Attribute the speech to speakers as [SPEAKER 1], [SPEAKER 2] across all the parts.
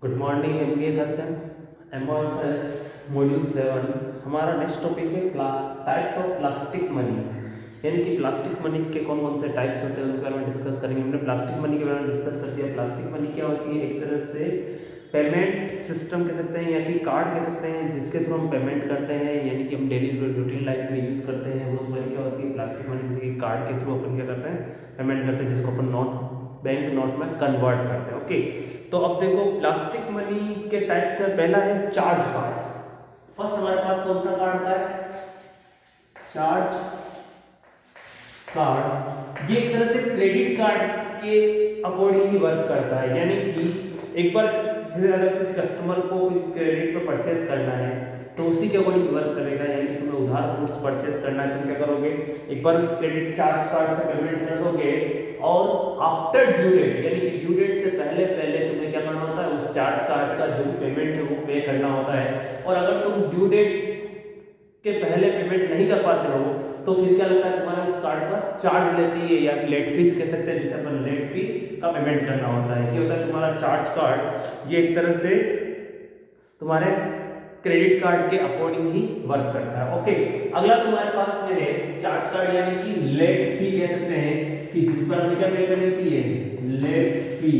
[SPEAKER 1] Good morning MBA दर्शन MOFs module 7। हमारा next topic है types of plastic money, यानी कि प्लास्टिक मनी के कौन कौन से टाइप्स होते हैं उनके बारे में डिस्कस करेंगे। हमने प्लास्टिक मनी के बारे में डिस्कस कर दिया। प्लास्टिक मनी क्या होती है? एक तरह से पेमेंट सिस्टम कह सकते हैं या कि कार्ड कह सकते हैं जिसके थ्रू हम पेमेंट करते हैं, यानी कि हम डेली रूटीन लाइफ में यूज़ करते हैं। वो मनी क्या होती है? प्लास्टिक मनी, जैसे कि कार्ड के थ्रू अपन क्या करते हैं? पेमेंट करते हैं, जिसको अपन नोट बैंक नोट में कन्वर्ट करते हैं। ओके, तो अब देखो प्लास्टिक मनी के टाइप्स में पहला है चार्ज कार्ड। फर्स्ट हमारे पास कौन सा कार्ड आता है? Charge card. ये एक तरह से क्रेडिट कार्ड के अकॉर्डिंग ही वर्क करता है, यानी कि एक बार जैसे अगर किसी कस्टमर को कोई क्रेडिट पर परचेज करना है तो उसी के अकॉर्डिंग वर्क करेगा। यानी कि तुम्हें उधार गुड्स परचेज करना है, तुम क्या करोगे? एक बार उस क्रेडिट चार्ज कार्ड से पेमेंट कर दोगे और आफ्टर ड्यू डेट, यानी कि ड्यू डेट से पहले पहले तुम्हें क्या करना होता है? उस चार्ज कार्ड का जो पेमेंट है वो पे करना होता है। और अगर तुम ड्यू डेट के पहले पेमेंट नहीं कर पाते हो तो फिर क्या लगता है? तुम्हारे उस कार्ड पर चार्ज लेती है, या लेट फीस कह सकते हैं, जिसे अपन लेट फी का पेमेंट करना होता है। क्या होता है? तुम्हारा चार्ज कार्ड ये एक तरह से तुम्हारे क्रेडिट कार्ड के अकॉर्डिंग ही वर्क करता है। ओके, अगला तुम्हारे पास में है चार्ज कार्ड, यानी कि लेट फी कह सकते हैं, कि जिस पर हमें क्या पे करनी होती है? Late fee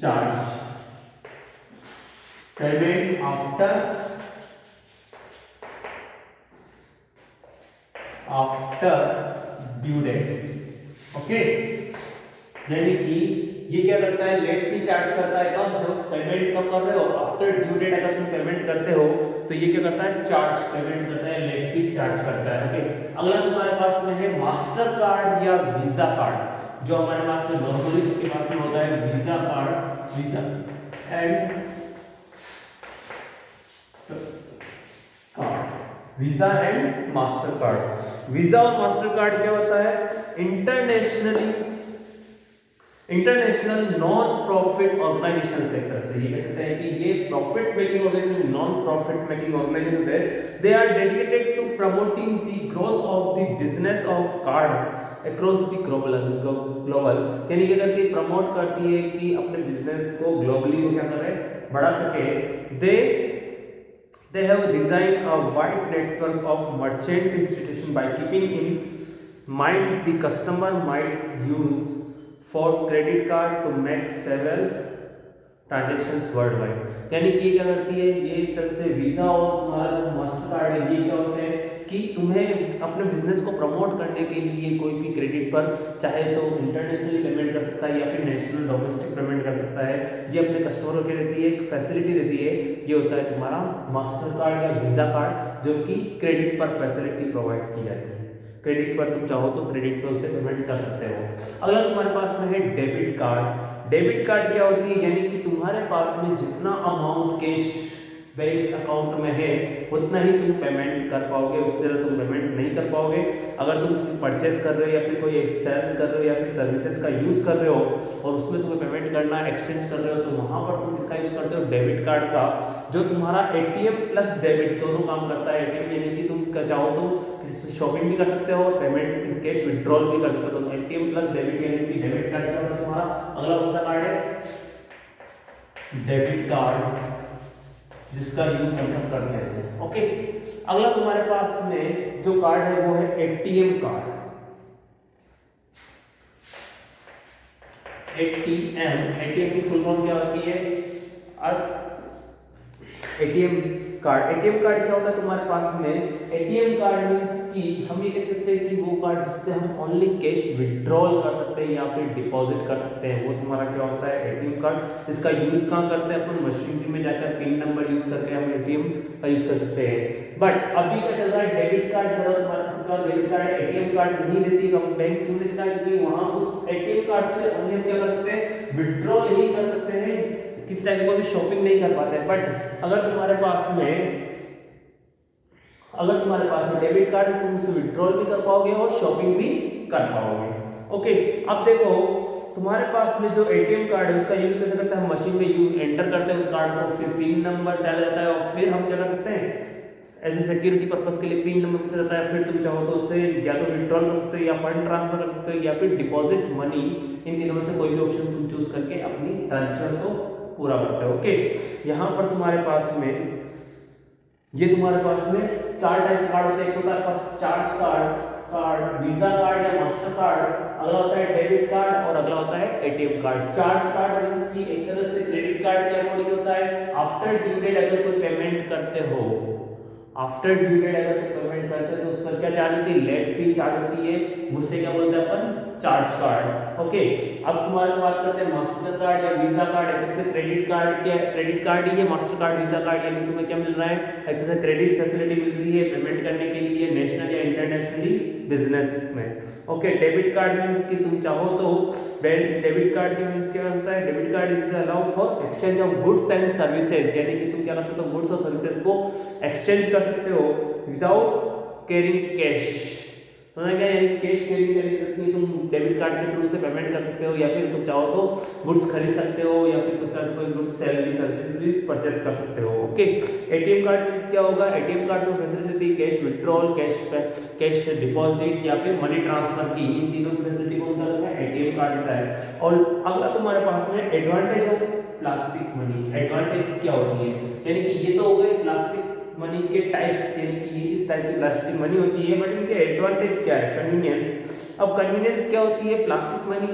[SPEAKER 1] charge payment after due date. Okay, यानी कि ये क्या करता है? लेट फी चार्ज करता है कब? जब पेमेंट कब कर रहे हो? आफ्टर ड्यू डेट अगर तुम पेमेंट करते हो तो ये क्या करता है? चार्ज पेमेंट करता है, लेट फी चार्ज करता है। ओके, अगला तुम्हारे पास में है मास्टर कार्ड या वीजा कार्ड। जो हमारे पास में नॉर्मली सबके पास में होता है visa card, visa and card, visa and master card. Visa और मास्टर कार्ड क्या होता है? इंटरनेशनल नॉन प्रॉफिट ऑर्गेनाइजेशन से, एक तरह से ये कह सकते हैं कि ये profit making organisation, non profit making organisation है। They are dedicated to promoting the growth of the business of card across the global, यानी कि करती है, प्रमोट करती है कि अपने बिजनेस को ग्लोबली वो क्या करे? बढ़ा सके। They have designed a wide network of merchant institutions by keeping in mind the customer might use for credit card to make several transactions worldwide। यानी कि ये क्या करती है? ये एक तरह से वीजा और तुम्हारा जो मास्टर कार्ड है ये क्या होते हैं कि तुम्हें अपने बिजनेस को प्रमोट करने के लिए कोई भी क्रेडिट पर चाहे तो इंटरनेशनली पेमेंट कर सकता है या फिर नेशनल डोमेस्टिक पेमेंट कर सकता है। ये अपने कस्टमरों को देती है, एक फैसिलिटी देती है। ये होता है तुम्हारा मास्टर कार्ड या वीजा कार्ड, जो कि क्रेडिट पर फैसिलिटी प्रोवाइड की जाती है। क्रेडिट पर तुम चाहो तो क्रेडिट पर उसे पेमेंट कर सकते हो। अगला तुम्हारे पास में है डेबिट कार्ड। डेबिट कार्ड क्या होती है? यानी कि तुम्हारे पास में जितना अमाउंट कैश बैंक अकाउंट में है उतना ही तुम पेमेंट कर पाओगे, उससे ज़्यादा तुम पेमेंट नहीं कर पाओगे। अगर तुम किसी परचेस कर रहे हो या फिर कोई सेल्स कर रहे हो या फिर सर्विसेज का यूज़ कर रहे हो और उसमें तुम्हें पेमेंट करना, एक्सचेंज कर रहे हो, तो वहाँ पर तुम किसका यूज़ करते हो? डेबिट कार्ड का, जो तुम्हारा एटीएम प्लस डेबिट दोनों काम करता है। एटीएम यानी कि तुम चाहो तो किसी से शॉपिंग भी कर सकते हो और पेमेंट कैश विड्रॉल भी कर सकते हो। तो एटीएम प्लस डेबिट यानी कि डेबिट कार्ड क्या होता है तुम्हारा? अगला कौन सा कार्ड है? डेबिट कार्ड, जिसका यूज हम सब करते हैं। ओके, अगला तुम्हारे पास में जो कार्ड है वो है एटीएम कार्ड। एटीएम की फुल फॉर्म क्या होती है? एटीएम कार्ड क्या होता है तुम्हारे पास में? एटीएम कार्ड मींस कि हम ये कह सकते हैं कि वो कार्ड जिससे हम ओनली कैश विड्रॉल कर सकते हैं या फिर डिपॉजिट कर सकते हैं, वो तुम्हारा क्या होता है? ATM card. इसका यूज कहाँ करते हैं? अपन मशीनरी में जाकर पिन नंबर यूज करके हम एटीएम का यूज कर सकते हैं। बट अभी क्या चल रहा है? डेबिट कार्ड चल रहा है तुम्हारे पास, डेबिट कार्ड है, एटीएम कार्ड नहीं देती बैंक, क्यों देता है? क्योंकि वहां उस एटीएम कार्ड से ओनली हम क्या कर सकते हैं? विड्रॉल ही कर सकते हैं, किसी टाइप को भी शॉपिंग नहीं कर पाते। बट अगर तुम्हारे पास में डेबिट कार्ड है तुम उससे विड्रॉल भी कर पाओगे और शॉपिंग भी कर पाओगे। ओके, अब देखो तुम्हारे पास में जो एटीएम कार्ड है उसका यूज कैसे करते हैं? हम मशीन में यूज एंटर करते हैं उस कार्ड को, फिर पिन नंबर डाला जाता है और फिर हम क्या कर सकते हैं? एज ए सिक्योरिटी पर्पस के लिए पिन नंबर पूछा जाता है। फिर तुम चाहो तो उससे या तो विड्रॉल कर सकते हो या फंड ट्रांसफर कर सकते हो या फिर डिपॉजिट मनी, इन तीनों में से कोई भी ऑप्शन तुम चूज करके अपनी ट्रांजेक्शंस को पूरा करते हैं। ओके, यहाँ पर तुम्हारे पास में ये तुम्हारे पास में 4 टाइप कार्ड होते हैं। एक होता है first charge card, visa card या मास्टर कार्ड, अगला होता है डेबिट कार्ड और अगला होता है ATM card. Charge card means कि एक तरह से क्रेडिट कार्ड के अकॉर्डिंग होता है। आफ्टर ड्यू डेट अगर कोई पेमेंट करते हो, आफ्टर ड्यू डेट अगर तुम पेमेंट करते हो तो उस पर क्या चार्ज होती है, लेट फी चार्ज होती है, उससे क्या बोलते हैं अपन, चार्ज कार्ड। ओके, अब तुम्हारे बात करते हैं मास्टर कार्ड या वीजा कार्ड। एक तरह से क्रेडिट कार्ड, क्या क्रेडिट कार्ड ही है मास्टर कार्ड वीजा कार्ड, यानी तुम्हें क्या मिल रहा है, एक तरह से क्रेडिट फैसिलिटी मिल रही है पेमेंट करने के लिए नेशनल या इंटरनेशनली बिजनेस में। ओके, डेबिट कार्ड मींस कि तुम चाहो तो डेबिट कार्ड के मींस क्या होता है, debit card is allow for exchange of goods and services, यानी कि तुम क्या कर सकते हो, गुड्स और सर्विसेज को एक्सचेंज कर सकते हो विदाउट कैरिंग कैश। समझ गया, यानी कैश कैरी करनी पड़ती है, तुम डेबिट कार्ड के थ्रू से पेमेंट कर सकते हो, या फिर तुम चाहो तो गुड्स खरीद सकते हो, या फिर कुछ कोई गुड्स सैलरी सर्विसेज भी परचेस कर सकते हो। ओके, एटीएम कार्ड मींस क्या होगा, एटीएम कार्ड में फैसिलिटी देती है कैश विड्रॉल, कैश डिपॉजिट या फिर मनी ट्रांसफर की, इन तीनों की फैसिलिटी कौन देता है, एटीएम कार्ड देता है। और अगला तुम्हारे पास में advantage of plastic money. Advantage क्या होती है, यानी कि ये तो हो गए प्लास्टिक मनी के टाइप्स, यानी कि ये इस टाइप की प्लास्टिक मनी होती है, बट इनके एडवांटेज क्या है, कन्वीनियंस। अब कन्वीनियंस क्या होती है, plastic money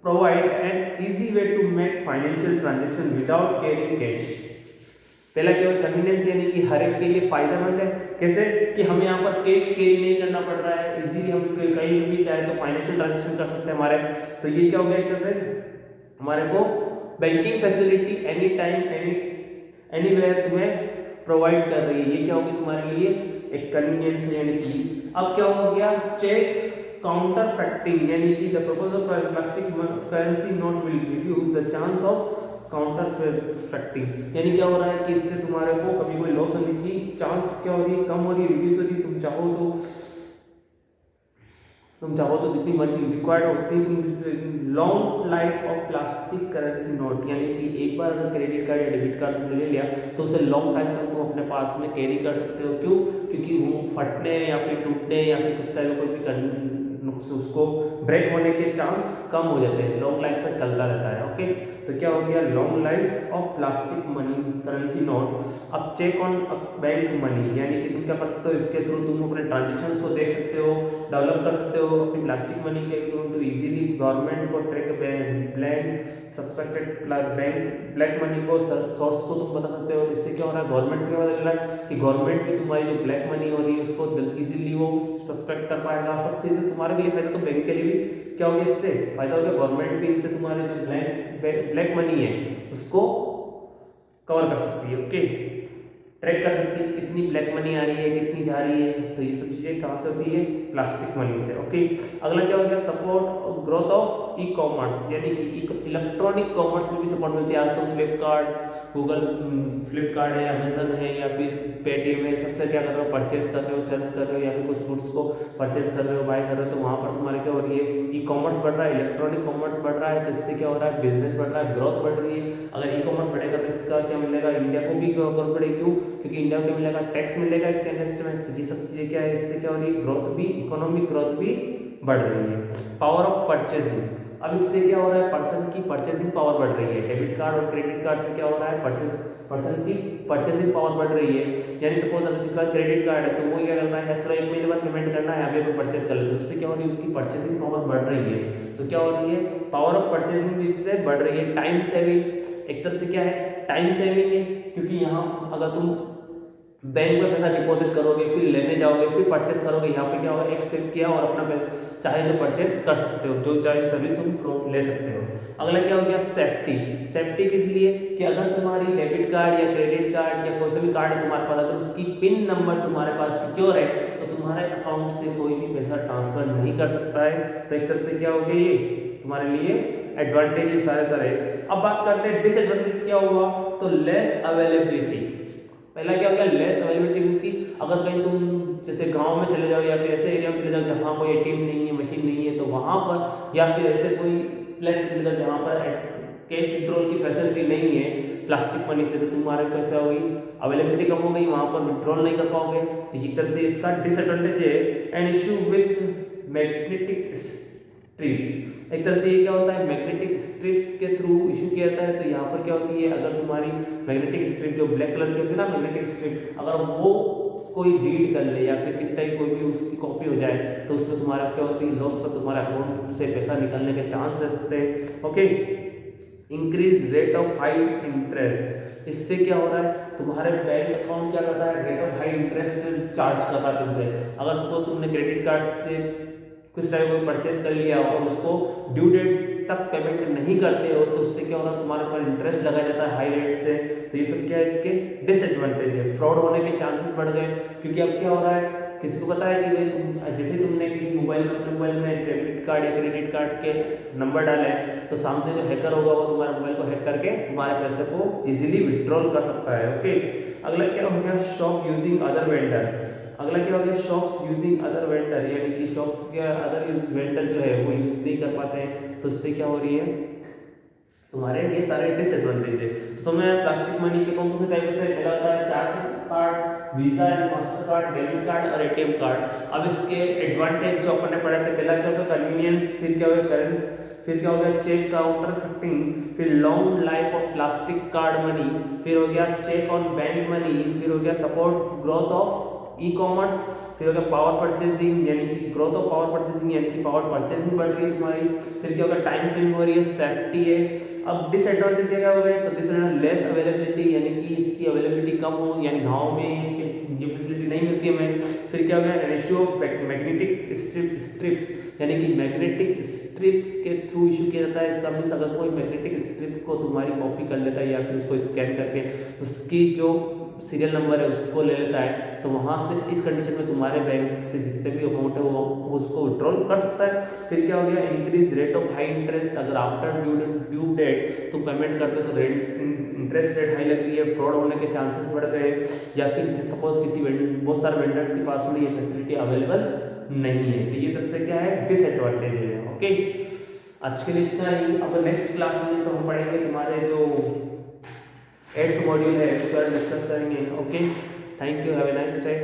[SPEAKER 1] provide an easy way to make financial transaction without carrying cash. पहला क्या है, कन्वीनियंस, यानी कि हर एक के लिए फायदेमंद है। कैसे कि हमें यहाँ पर कैश कैरी नहीं करना पड़ रहा है, इजीली हम कहीं भी चाहे तो फाइनेंशियल ट्रांजैक्शन कर सकते हैं हमारे। तो ये क्या हो गया, एक तरह से हमारे को banking facility any time anywhere तुम्हें प्रोवाइड कर रही है। ये क्या होगी तुम्हारे लिए, एक कन्वीनियंस, यानी कि अब क्या हो गया, चेक काउंटर फैक्टिंग, यानी कि the purpose of plastic currency note will reduce the chance of counterfeiting, यानी क्या हो रहा है कि इससे तुम्हारे को कभी कोई लॉस होने की चांस क्या हो रही है, कम हो रही है, रिड्यूस हो रही है। तुम चाहो तो जितनी मनी रिक्वायर्ड होती है तुम long life of plastic currency note, यानी कि एक बार अगर क्रेडिट कार्ड या डेबिट कार्ड तुमने ले लिया तो उसे लॉन्ग टाइम तक तुम अपने पास में कैरी कर सकते हो। क्यों, क्योंकि वो फटने या फिर टूटने या फिर कुछ टाइप कोई भी उसको ब्रेक होने के चांस कम हो जाते हैं, लॉन्ग लाइफ तक चलता रहता है। ओके, तो क्या हो गया, long life of plastic money currency note. अब चेक ऑन बैंक मनी, यानी कि तुम क्या कर सकते हो, इसके थ्रू तुम अपने ट्रांजेक्शन्स को देख सकते हो, डेवलप कर सकते हो अपनी प्लास्टिक मनी के थ्रू। तो इजीली गवर्नमेंट को track blank suspected black money को सोर्स को तुम बता सकते हो। इससे क्या हो रहा है, गवर्नमेंट को पता चल रहा है कि गवर्नमेंट भी तुम्हारी जो ब्लैक मनी हो रही है उसको इजीली वो सस्पेक्ट कर पाएगा। सब चीज़ें तुम्हारे लिए फायदा, तो बैंक के लिए भी क्या हो गया, इससे फायदा हो गया, गवर्नमेंट भी इससे तुम्हारे जो ब्लैक मनी है उसको कवर कर सकती है। ओके, ट्रैक कर सकती है कितनी ब्लैक मनी आ रही है, कितनी जा रही है। तो ये सब चीज़ें कहाँ से होती है, प्लास्टिक मनी से। ओके, अगला क्या हो गया, support growth of e commerce, यानी कि इलेक्ट्रॉनिक कॉमर्स में भी सपोर्ट मिलती है। आज तुम फ्लिपकार्ट फ्लिपकार्ट है, अमेजन है या फिर पेटीएम है, सबसे क्या कर रहे हो, परचेज कर रहे हो, सेल्स कर रहे हो, या फिर कुछ गुड्स को परचेज कर रहे हो, बाय कर रहे हो, तो वहाँ पर तुम्हारे क्या हो रही है, ई कॉमर्स बढ़ रहा है, इलेक्ट्रॉनिक कॉमर्स बढ़ रहा है। तो इससे क्या हो रहा है, बिजनेस बढ़ रहा है, ग्रोथ बढ़ रही है। अगर ई कॉमर्स बढ़ेगा तो इसका क्या मिलेगा, इंडिया को भी ग्रोथ बढ़ेगी। क्यों, क्योंकि इंडिया को क्या मिलेगा, टैक्स मिलेगा इसके अगेंस्ट में। तो ये सब चीज़ें क्या है, इससे क्या हो रही है, ग्रोथ भी, इकोनॉमिक ग्रोथ भी बढ़ रही है। पावर ऑफ परचेजिंग, अब इससे क्या हो रहा है, पर्सन की परचेसिंग पावर बढ़ रही है। डेबिट कार्ड और क्रेडिट कार्ड से क्या हो रहा है, पर्सन की परचेसिंग पावर बढ़ रही है। यानी सपोज अगर किसी का क्रेडिट कार्ड है तो वो क्या करता है, एक्स्ट्रा 1 महीने बाद पेमेंट करना है, अभी परचेस कर लेते हैं, उससे क्या हो रही है, उसकी परचेसिंग पावर बढ़ रही है। तो क्या हो रही है, पावर ऑफ परचेसिंग इससे बढ़ रही है। टाइम सेविंग, एक तरह से क्या है, टाइम सेविंग है, क्योंकि यहाँ अगर तुम बैंक में पैसा डिपॉजिट करोगे, फिर लेने जाओगे, फिर परचेस करोगे, यहाँ पे क्या होगा, एक स्टेप किया और अपना चाहे जो परचेस कर सकते हो, जो चाहे सर्विस तुम ले सकते हो। अगला क्या हो गया, सेफ्टी। सेफ्टी किस लिए, कि अगर तुम्हारी डेबिट कार्ड या क्रेडिट कार्ड या कोई सा भी कार्ड है तुम्हारे पास, अगर उसकी पिन नंबर तुम्हारे पास सिक्योर है तो तुम्हारे अकाउंट से कोई भी पैसा ट्रांसफर नहीं कर सकता है। तो एक तरह से क्या हो गया, ये तुम्हारे लिए एडवांटेज सारे। अब बात करते हैं डिसएडवांटेज क्या हुआ, तो लेस अवेलेबिलिटी। पहला क्या हो गया, लेस अवेलेबिलिटी मींस की अगर कहीं तुम जैसे गांव में चले जाओ या फिर ऐसे एरिया में चले जाओ जहां कोई एटीएम नहीं है, मशीन नहीं है, तो वहां पर या फिर ऐसे कोई प्लेस चले जाओ जहां पर कैश विड्रॉल की फैसिलिटी नहीं है प्लास्टिक मनी से, तो तुम्हारे पास क्या होगी, अवेलेबिलिटी कम हो गई, वहां पर विड्रॉल नहीं कर पाओगे। तो एक तरह से इसका डिसएडवांटेज है। An issue with magnetic strip. एक तरह से ये क्या होता है, मैग्नेटिक स्ट्रिप्स के थ्रू इशू किया जाता है। तो यहाँ पर क्या होती है, अगर तुम्हारी मैग्नेटिक स्ट्रिप जो ब्लैक कलर की होती है ना मैग्नेटिक स्ट्रिप, अगर वो कोई रीड कर ले या फिर किसी टाइप कोई भी उसकी कॉपी हो जाए तो उसमें तुम्हारा क्या होती है, लॉस, तो तुम्हारे अकाउंट से पैसा निकलने के चांस रह सकते हैं। Okay, increase rate of high interest, इससे क्या हो रहा है, तुम्हारे बैंक अकाउंट क्या कर रहा है, rate of high interest charge कर रहा है तुमसे। अगर सपोज तुमने क्रेडिट कार्ड से कुछ टाइप को परचेस कर लिया और उसको ड्यू डेट तक पेमेंट नहीं करते हो तो उससे क्या हो रहा है, तुम्हारे पर इंटरेस्ट लगाया जाता है हाई रेट से। तो ये सब क्या है, इसके डिसएडवांटेज है, फ्रॉड होने के चांसेस बढ़ गए। क्योंकि अब क्या हो रहा है, किसी को पता है कि भाई तुम जैसे तुमने किसी मोबाइल में डेबिट कार्ड या क्रेडिट कार्ड के नंबर डाले तो सामने जो हैकर होगा वो तुम्हारे मोबाइल को हैक करके तुम्हारे पैसे को इजीली विड्रॉल कर सकता है। ओके, अगला क्या हो गया, शॉप यूजिंग अदर वेंडर। अगला क्या हो गया, शॉप्स यूजिंग अदर वेंडर, यानी कि शॉप्स के अदर वेंडर जो है वो यूज नहीं कर पाते हैं। तो इससे क्या हो रही है, तुम्हारे ये सारे डिसएडवांटेज है। तो मैं प्लास्टिक मनी के कौन कौन से टाइप होते हैं, पहला होता है charge card, visa and master card, debit card और एटीएम कार्ड। अब इसके एडवांटेज जो अपन ने पढ़े थे, पहला क्या होता है कन्वीनियंस, फिर क्या हो गया करेंसी, फिर क्या हो गया चेक काउंटर फिटिंग, फिर long life of plastic card money, फिर हो गया चेक ऑन बैंक मनी, फिर हो गया support growth of e commerce, फिर हो गया पावर परचेजिंग, यानी कि ग्रोथ ऑफ पावर परचेजिंग, यानी कि पावर परचेजिंग बढ़ रही है तुम्हारी। फिर क्या होगा, टाइम सेविंग हो रही है, सेफ्टी है। अब डिसएडवांटेज क्या हो गए, तो डिसएडवांटेज लेस अवेलेबिलिटी, यानी कि इसकी अवेलेबिलिटी कम हो, यानी गाँव में ये फैसिलिटी नहीं मिलती हमें। फिर क्या हो गया, रेशियो ऑफ मैग्नेटिक स्ट्रिप्स, यानी कि मैग्नेटिक स्ट्रिप्स के थ्रू इशू किया जाता है। इसका मीन्स अगर कोई मैग्नेटिक स्ट्रिप को तुम्हारी कॉपी कर लेता है या फिर उसको स्कैन करके उसकी जो सीरियल नंबर है उसको ले लेता है, तो वहाँ से इस कंडीशन में तुम्हारे बैंक से जितने भी अमाउंट है वो उसको विड्रॉल कर सकता है। फिर क्या हो गया, increase rate of high interest, अगर आफ्टर ड्यू डेट तुम पेमेंट करते हो तो इंटरेस्ट रेट हाई लग रही है, फ्रॉड होने के चांसेस बढ़ गए। या फिर सपोज किसी बहुत सारे वेंडर्स के पास में ये फैसिलिटी अवेलेबल नहीं है। तो ये तरह से क्या है, डिसएडवांटेज है। ओके, आज के लिए इतना ही। अब नेक्स्ट क्लास में तो हम पढ़ेंगे तुम्हारे जो 8th मॉड्यूल है उसके बारे में डिस्कस करेंगे। Okay, thank you, have a nice day.